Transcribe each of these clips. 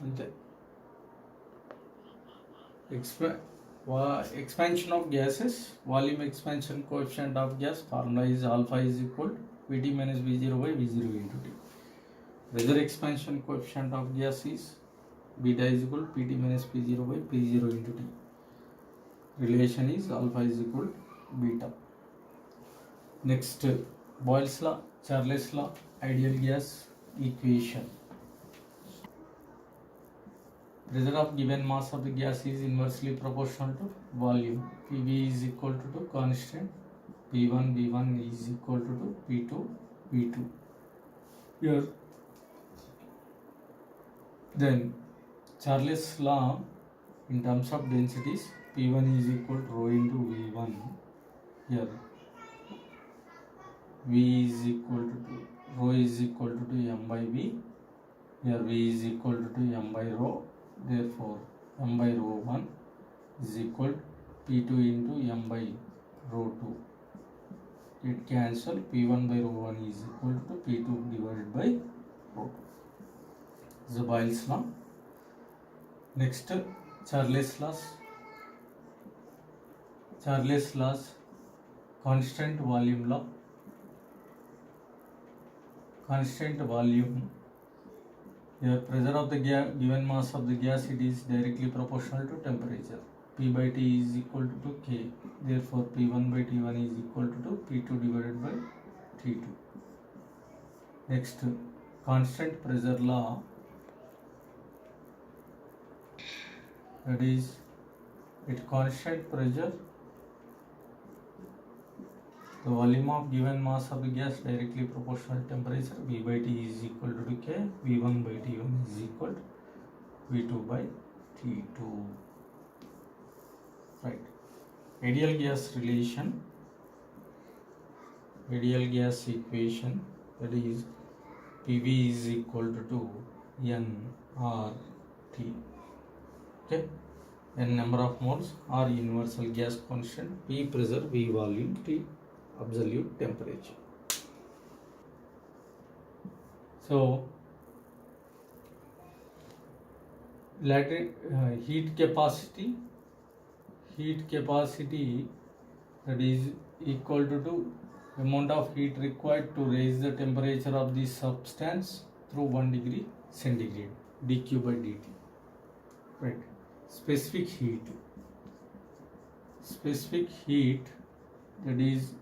అంతే. Expansion of gases, volume expansion coefficient of gas formula is alpha is equal to Vt minus V0 by V0 into T. Pressure expansion coefficient of gas is beta is equal to Pt minus P0 by P0 into T. Relation is alpha is equal to beta. Next, Boyle's law, Charles law, ideal gas equation. Pressure of given mass of the gas is inversely proportional to volume. Pv is equal to constant. P1 V1 is equal to P2 V2. Here, then Charles law in terms of densities, P1 is equal to rho into V1. Here, V is equal to rho is equal to m by V. Here V is equal to m by rho. Therefore, m by rho 1 is equal to P2 into m by rho 2. It cancel. P1 by rho 1 is equal to P2 divided by rho 2. The Boyle's law. Next, Charles laws. Charles laws, constant volume law. Constant volume. Here, pressure of the given mass of the gas, it is directly proportional to temperature. P by T is equal to K. Therefore, P1 by T1 is equal to P2 divided by T2. Next, constant pressure law. That is, at constant pressure, the volume of given mass of the gas directly proportional to temperature. V by T is equal to K. V1 by T1 is equal to V2 by T2. Right. Ideal gas relation, ideal gas equation, that is PV is equal to N R T. Okay. N number of moles, R universal gas constant, P pressure, V volume, T absolute temperature. So, latent heat capacity, that is equal to amount of heat required to raise the temperature of the substance through 1 degree centigrade, dq by dt. Right. Specific heat, that is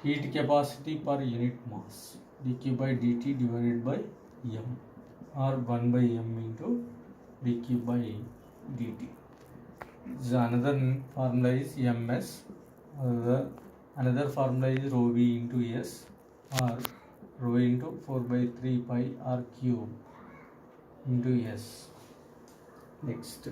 heat capacity per unit mass, dq by dt divided by m, or 1 by m into dq by dt. The another formula is ms, another formula is rho v into s, or rho into 4 by 3 pi r cube into s. Next,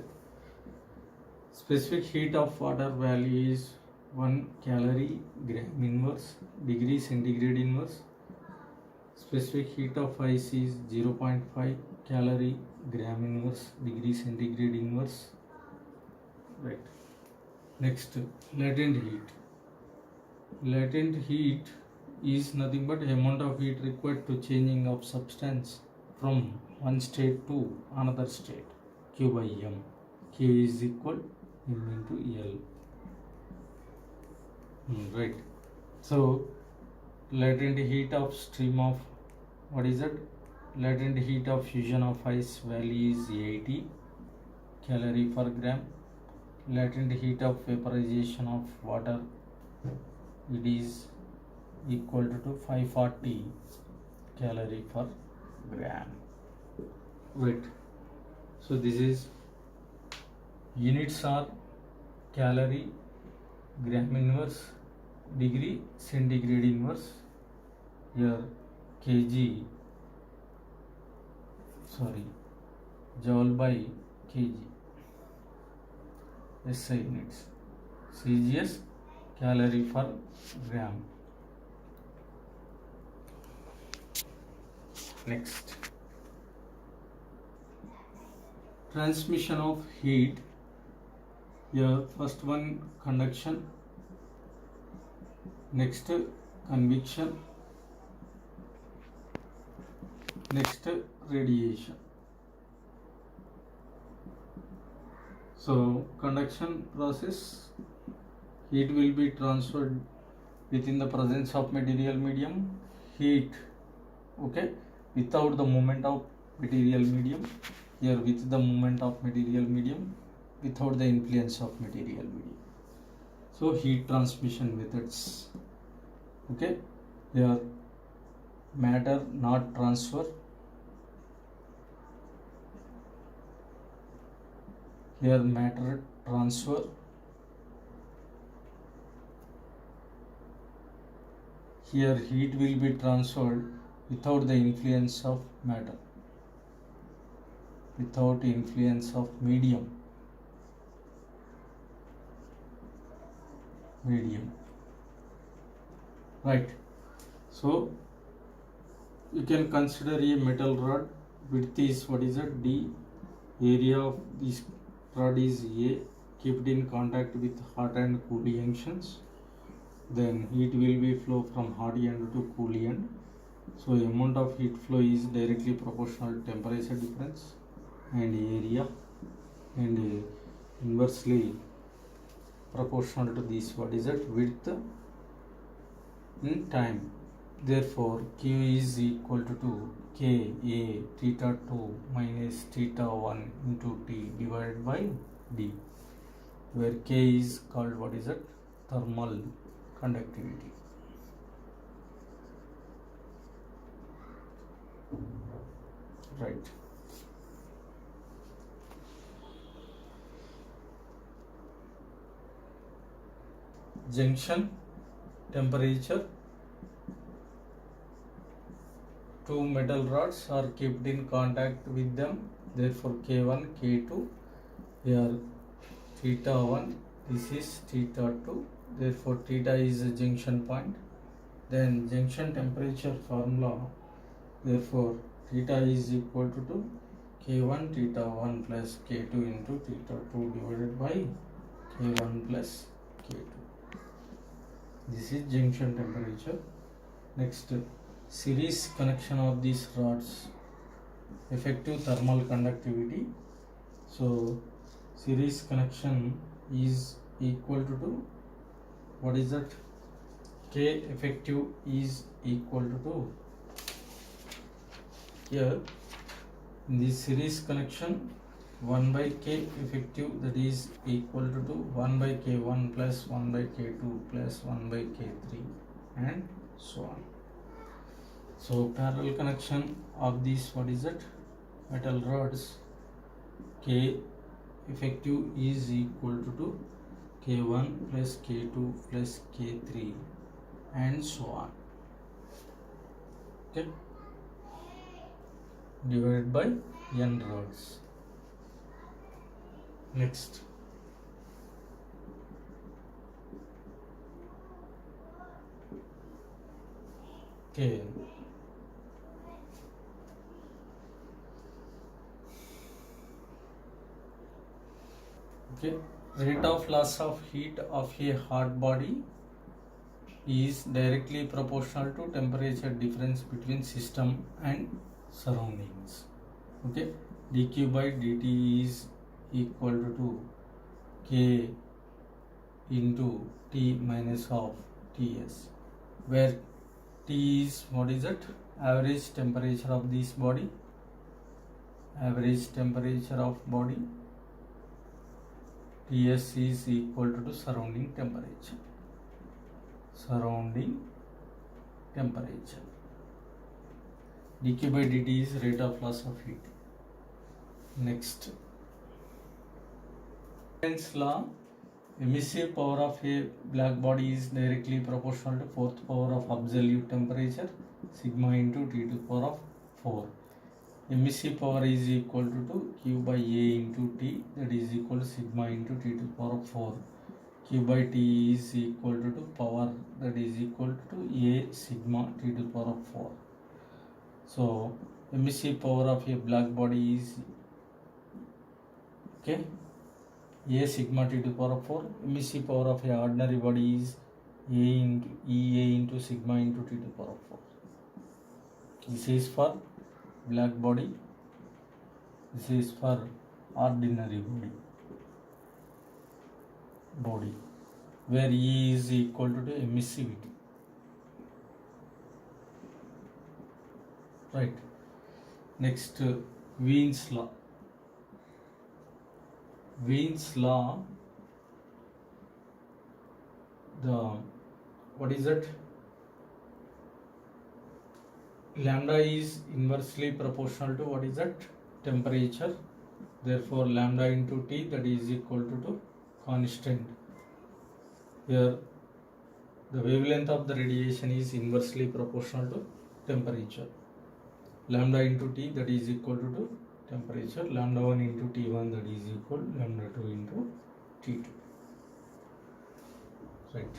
specific heat of water value is 1 calorie gram inverse degree centigrade inverse. Specific heat of ice is 0.5 calorie gram inverse degree centigrade inverse. Right. Next, latent heat. Latent heat is nothing but amount of heat required to changing of substance from one state to another state, Q by M. K is equal M into L. Right. So, latent heat of stream of, what is it? Latent heat of fusion of ice value is 80 calorie per gram. Latent heat of vaporization of water, it is equal to 540 calorie per gram. Right. So this is units are calorie, gram inverse, degree centigrade inverse. Here joule by kg. SI units. CGS, calorie per gram. Next, transmission of heat. Here, first one conduction, next convection, next radiation. So conduction process, heat will be transferred within the presence of material medium. Heat, okay, without the movement of material medium. Here with the movement of material medium, without the influence of material medium. So heat transmission methods, okay. Here matter not transfer. Here matter transfer. Here heat will be transferred without the influence of matter, without influence of medium. Right. So you can consider a metal rod. Width is what is it? D. Area of this rod is A. Kept in contact with hot and cool junctions. Then heat will be flow from hot end to cool end. So amount of heat flow is directly proportional to temperature difference and area, and inversely proportional to this, what is it, width in time. Therefore Q is equal to K A theta 2 minus theta 1 into T divided by D, where K is called what is it, thermal conductivity. Right. Junction temperature. Two metal rods are kept in contact with them. Therefore K1, K2. Here theta 1. This is theta 2. Therefore theta is a junction point. Then junction temperature formula. Therefore theta is equal to K1 theta 1 plus K2 into theta 2 divided by K1 plus K2. This is junction temperature. Next, series connection of these rods. Effective thermal conductivity. So series connection is equal to what is that? K effective is equal to, here in this series connection, 1 by K effective, that is equal to 1 by K1 plus 1 by K2 plus 1 by K3 and so on. So parallel connection of these, what is it, metal rods, K effective is equal to K1 plus K2 plus K3 and so on, okay, divided by N rods. Next, K. Okay, rate of loss of heat of a hot body is directly proportional to temperature difference between system and surroundings. Okay, dq by dt is equal to K into T minus half Ts, where T is what is it, average temperature of this body, average temperature of body. Ts is equal to surrounding temperature, dq by dt is rate of loss of heat. Next, Newton's law, emissive power of a black body is directly proportional to fourth power of absolute temperature, sigma into T to the power of 4. Emissive power is equal to Q by A into T, that is equal to sigma into T to the power of 4. Q by T is equal to power, that is equal to A sigma T to the power of 4. So emissive power of a black body is, okay, A sigma T to the power of 4. Emissive power of a ordinary body is A into EA into sigma into T to the power of 4. This is for black body, this is for ordinary body. body, where E is equal to the emissivity. Right. Next, Wien's law. Wien's law, what is it? Lambda is inversely proportional to what is that? Temperature. Therefore, lambda into T, that is equal to constant. Here, the wavelength of the radiation is inversely proportional to temperature. Lambda into T, that is equal to temperature. Lambda 1 into T1, that is equal lambda 2 into T2. Right.